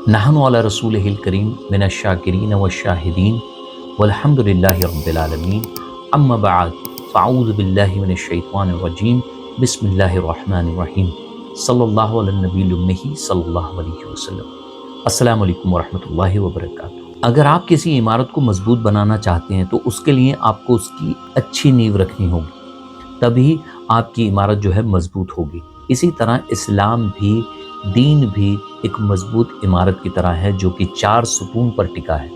نحن علی رسولہ الکریم من الشاکرین والشاہدین والحمد للہ رب العالمین اما بعد فاعوذ باللہ من الشیطان الرجیم بسم اللہ الرحمن الرحیم صلی اللہ علی النبی الامی صلی اللہ علیہ وسلم۔ السلام علیکم ورحمۃ اللہ وبرکاتہ۔ اگر آپ کسی عمارت کو مضبوط بنانا چاہتے ہیں تو اس کے لیے آپ کو اس کی اچھی نیو رکھنی ہوگی، تبھی آپ کی عمارت جو ہے مضبوط ہوگی۔ اسی طرح اسلام بھی، دین بھی ایک مضبوط عمارت کی طرح ہے جو کہ 4 ستون پر ٹکا ہے،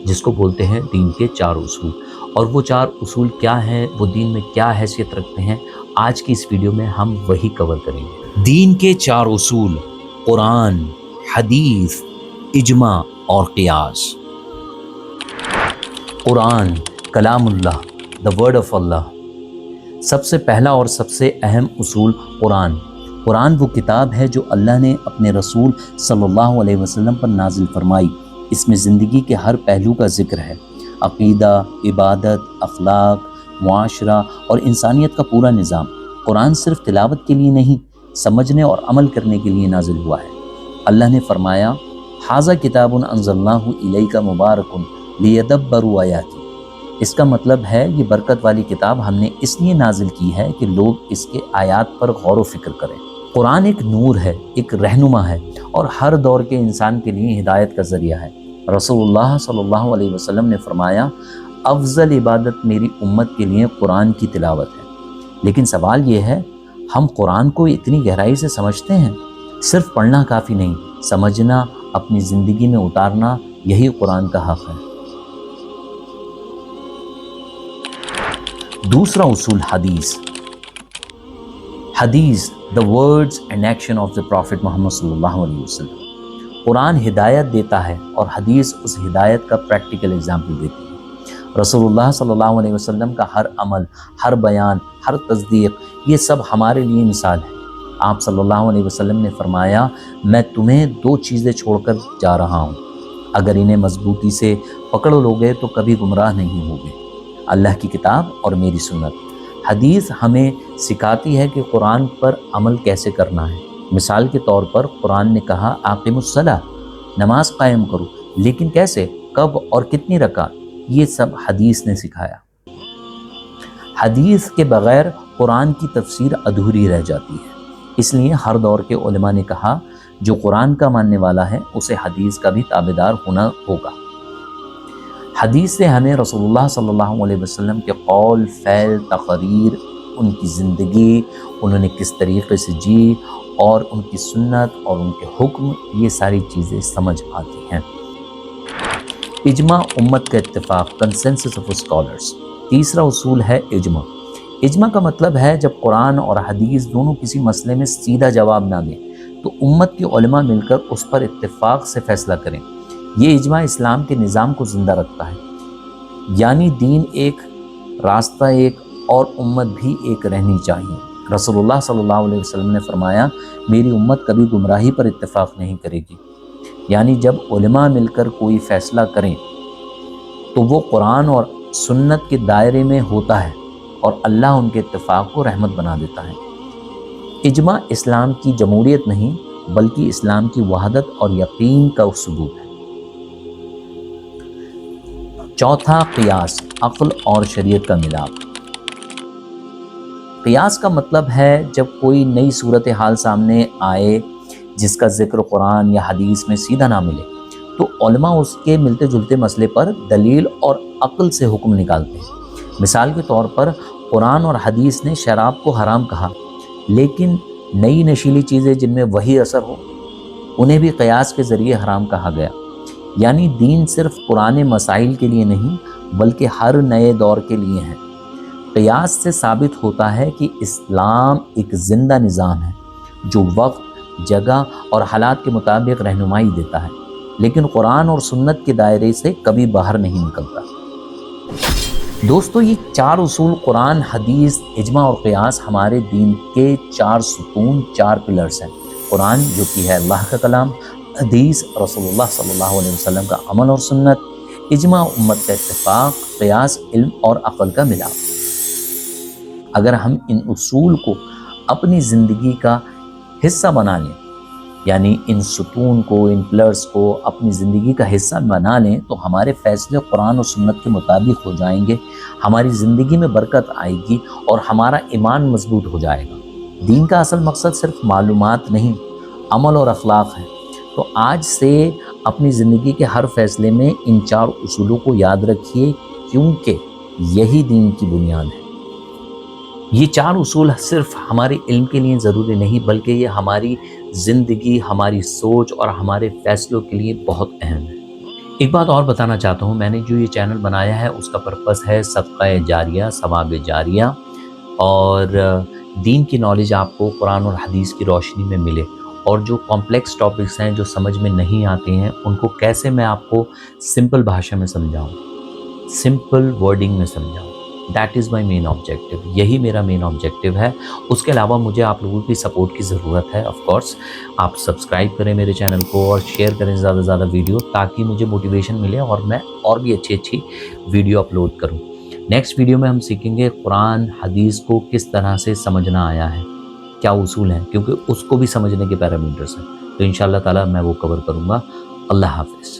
جس کو بولتے ہیں دین کے 4 اصول۔ اور وہ 4 اصول کیا ہیں، وہ دین میں کیا حیثیت رکھتے ہیں، آج کی اس ویڈیو میں ہم وہی کور کریں گے۔ دین کے 4 اصول: قرآن، حدیث، اجماع اور قیاس۔ قرآن کلام اللہ، دا ورڈ آف اللہ۔ سب سے پہلا اور سب سے اہم اصول قرآن۔ قرآن وہ کتاب ہے جو اللہ نے اپنے رسول صلی اللہ علیہ وسلم پر نازل فرمائی۔ اس میں زندگی کے ہر پہلو کا ذکر ہے، عقیدہ، عبادت، اخلاق، معاشرہ اور انسانیت کا پورا نظام۔ قرآن صرف تلاوت کے لیے نہیں، سمجھنے اور عمل کرنے کے لیے نازل ہوا ہے۔ اللہ نے فرمایا، ھذا کتاب انزلناہ الیک مبارک لیدبروا آیاتہ۔ اس کا مطلب ہے یہ برکت والی کتاب ہم نے اس لیے نازل کی ہے کہ لوگ اس کے آیات پر غور و فکر کریں۔ قرآن ایک نور ہے، ایک رہنما ہے اور ہر دور کے انسان کے لیے ہدایت کا ذریعہ ہے۔ رسول اللہ صلی اللہ علیہ وسلم نے فرمایا، افضل عبادت میری امت کے لیے قرآن کی تلاوت ہے۔ لیکن سوال یہ ہے، ہم قرآن کو اتنی گہرائی سے سمجھتے ہیں؟ صرف پڑھنا کافی نہیں، سمجھنا، اپنی زندگی میں اتارنا، یہی قرآن کا حق ہے۔ دوسرا اصول حدیث۔ حدیث، the words and action of the Prophet محمد صلی اللہ علیہ وسلم۔ قرآن ہدایت دیتا ہے اور حدیث اس ہدایت کا پریکٹیکل ایگزامپل دیتی ہے۔ رسول اللہ صلی اللہ علیہ وسلم کا ہر عمل، ہر بیان، ہر تصدیق، یہ سب ہمارے لیے مثال ہے۔ آپ صلی اللہ علیہ وسلم نے فرمایا، میں تمہیں 2 چیزیں چھوڑ کر جا رہا ہوں، اگر انہیں مضبوطی سے پکڑ لوگے تو کبھی گمراہ نہیں ہوگے، اللہ کی کتاب اور میری سنت۔ حدیث ہمیں سکھاتی ہے کہ قرآن پر عمل کیسے کرنا ہے۔ مثال کے طور پر قرآن نے کہا، اقیموا الصلاۃ، نماز قائم کرو، لیکن کیسے، کب اور کتنی رکعت، یہ سب حدیث نے سکھایا۔ حدیث کے بغیر قرآن کی تفسیر ادھوری رہ جاتی ہے، اس لیے ہر دور کے علماء نے کہا، جو قرآن کا ماننے والا ہے اسے حدیث کا بھی تابعدار ہونا ہوگا۔ حدیث سے ہمیں رسول اللہ صلی اللہ علیہ وسلم کے قول، فعل، تقریر، ان کی زندگی، انہوں نے کس طریقے سے جی، اور ان کی سنت اور ان کے حکم، یہ ساری چیزیں سمجھ آتی ہیں۔ اجماع امت کا اتفاق، کنسنسس آف اسکالرز۔ تیسرا اصول ہے اجماع۔ اجماع کا مطلب ہے جب قرآن اور حدیث دونوں کسی مسئلے میں سیدھا جواب نہ دیں تو امت کے علماء مل کر اس پر اتفاق سے فیصلہ کریں۔ یہ اجماع اسلام کے نظام کو زندہ رکھتا ہے، یعنی دین ایک، راستہ ایک اور امت بھی ایک رہنی چاہیے۔ رسول اللہ صلی اللہ علیہ وسلم نے فرمایا، میری امت کبھی گمراہی پر اتفاق نہیں کرے گی، یعنی جب علماء مل کر کوئی فیصلہ کریں تو وہ قرآن اور سنت کے دائرے میں ہوتا ہے اور اللہ ان کے اتفاق کو رحمت بنا دیتا ہے۔ اجماع اسلام کی جمہوریت نہیں بلکہ اسلام کی وحدت اور یقین کا ثبوت ہے۔ چوتھا، قیاس، عقل اور شریعت کا ملاپ۔ قیاس کا مطلب ہے جب کوئی نئی صورتحال سامنے آئے جس کا ذکر قرآن یا حدیث میں سیدھا نہ ملے تو علماء اس کے ملتے جلتے مسئلے پر دلیل اور عقل سے حکم نکالتے ہیں۔ مثال کے طور پر قرآن اور حدیث نے شراب کو حرام کہا، لیکن نئی نشیلی چیزیں جن میں وہی اثر ہو انہیں بھی قیاس کے ذریعے حرام کہا گیا۔ یعنی دین صرف پرانے مسائل کے لیے نہیں بلکہ ہر نئے دور کے لیے ہے۔ قیاس سے ثابت ہوتا ہے کہ اسلام ایک زندہ نظام ہے جو وقت، جگہ اور حالات کے مطابق رہنمائی دیتا ہے، لیکن قرآن اور سنت کے دائرے سے کبھی باہر نہیں نکلتا۔ دوستو، یہ 4 اصول، قرآن، حدیث، اجماع اور قیاس، ہمارے دین کے 4 ستون، 4 پلرز ہیں۔ قرآن جو کہ ہے اللہ کا کلام، حدیث رسول اللہ صلی اللہ علیہ وسلم کا عمل اور سنت، اجماع امت کا اتفاق، قیاس علم اور عقل کا ملاپ۔ اگر ہم ان اصول کو اپنی زندگی کا حصہ بنا لیں یعنی ان ستون کو، ان پلرز کو اپنی زندگی کا حصہ بنا لیں تو ہمارے فیصلے قرآن و سنت کے مطابق ہو جائیں گے، ہماری زندگی میں برکت آئے گی اور ہمارا ایمان مضبوط ہو جائے گا۔ دین کا اصل مقصد صرف معلومات نہیں، عمل اور اخلاق ہے۔ تو آج سے اپنی زندگی کے ہر فیصلے میں ان 4 اصولوں کو یاد رکھیے، کیونکہ یہی دین کی بنیاد ہے۔ یہ 4 اصول صرف ہمارے علم کے لیے ضروری نہیں، بلکہ یہ ہماری زندگی، ہماری سوچ اور ہمارے فیصلوں کے لیے بہت اہم ہے۔ ایک بات اور بتانا چاہتا ہوں، میں نے جو یہ چینل بنایا ہے اس کا پرپس ہے صدقہ جاریہ، ثواب جاریہ، اور دین کی نالج آپ کو قرآن اور حدیث کی روشنی میں ملے، اور جو کمپلیکس ٹاپکس ہیں جو سمجھ میں نہیں آتے ہیں ان کو کیسے میں آپ کو سمپل بھاشا میں سمجھاؤں، سمپل ورڈنگ میں سمجھاؤں۔ That is my main objective, یہی میرا مین آبجیکٹیو ہے۔ اس کے علاوہ مجھے آپ لوگوں کی سپورٹ کی ضرورت ہے۔ آف کورس آپ سبسکرائب کریں میرے چینل کو اور شیئر کریں زیادہ سے زیادہ ویڈیو، تاکہ مجھے موٹیویشن ملے اور میں اور بھی اچھی ویڈیو اپلوڈ کروں۔ نیکسٹ ویڈیو میں ہم سیکھیں گے قرآن حدیث کو کس طرح سے سمجھنا آیا ہے، کیا اصول ہیں، کیونکہ اس کو بھی سمجھنے کے پیرامیٹرز ہیں۔ تو انشاءاللہ تعالی میں وہ کور کروں گا۔ اللہ حافظ۔